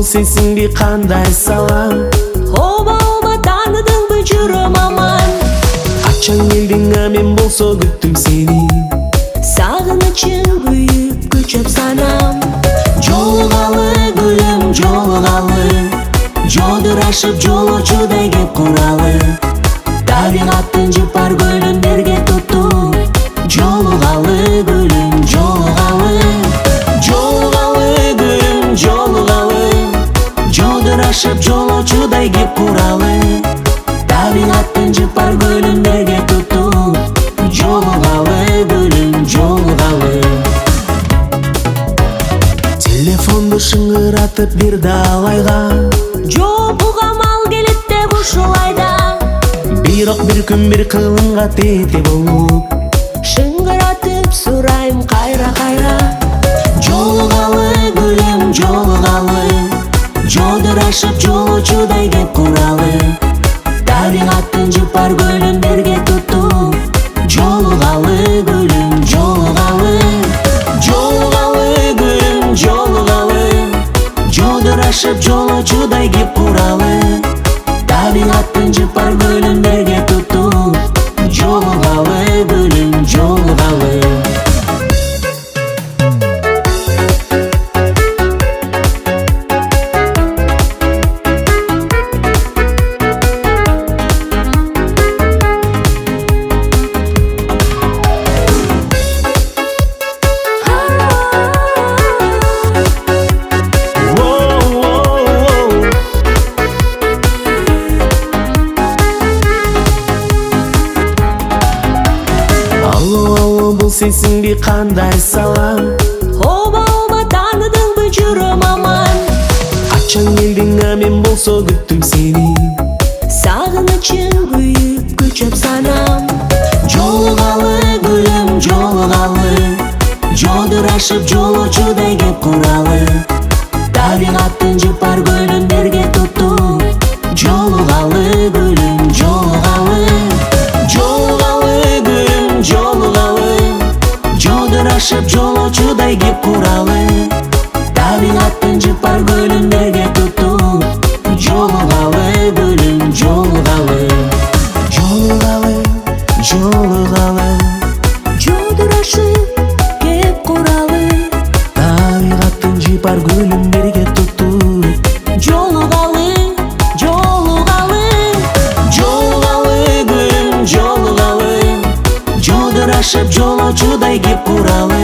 сенсиңби кандай салам? Оба тааныдыңбы жүрөм аман. Качан келдиң, мен болсо күттүм сени. Сагынычым күйүп көчөп санам. Жолугалы гүлүм жолугалы, жодурашып жолочудай кеп куралы. Табигаттын жыпар көлүндөргө тутту. Жолугалы гүлүм жолугалы, жолугалы гүлүм жолугалы, жодурашып жолочудай кеп куралы. Табигаттын жыпар көлүндөргө тутту. Жолугалы гүлүм жолугалы. Телефонду шыңгыратып бир далайга, Жок угам ал келет деп ушулайда. бирок бир күн бир кылымга тете болуп. Шыңгыратып сурайм кайра кайра. Жолугалы гүлүм жолугалы, жодурашып жолочудай кеп куралы. Табигаттын жыпар көлүндөргө тутту. Жолугалы гүлүм жолугалы, жолугалы гүлүм жолугалы, жодурашып жолочудай кеп куралы. Табигаттын жыпар көлүндөргө тутту. Жолугалы гүлүм жолугалы. Бул сенсиңби кандай салам? Оба тааныдыңбы жүрөм аман. Качан келдиң, мен болсо күттүм сени. Сагынычым күйүп көчөп санам. Жолугалы гүлүм жолугалы, жодурашып жолочудай кеп куралы. Табигаттын жыпар көлүндөргө тутту. Жолугалы гүлүм жолугалы, жолугалы гүлүм жолугалы, жодурашып жолочудай кеп куралы. Табигаттын жыпар көлүндөргө тутту. Жолугалы гүлүм жолугалы. Жолугалы жолугалы, Жодурашып кеп куралы. табигаттын жыпар көлүндөргө тутту. Жолугалы жолугалы, Жолугалы гүлүм жолугалы, жодурашып жолочудай кеп куралы.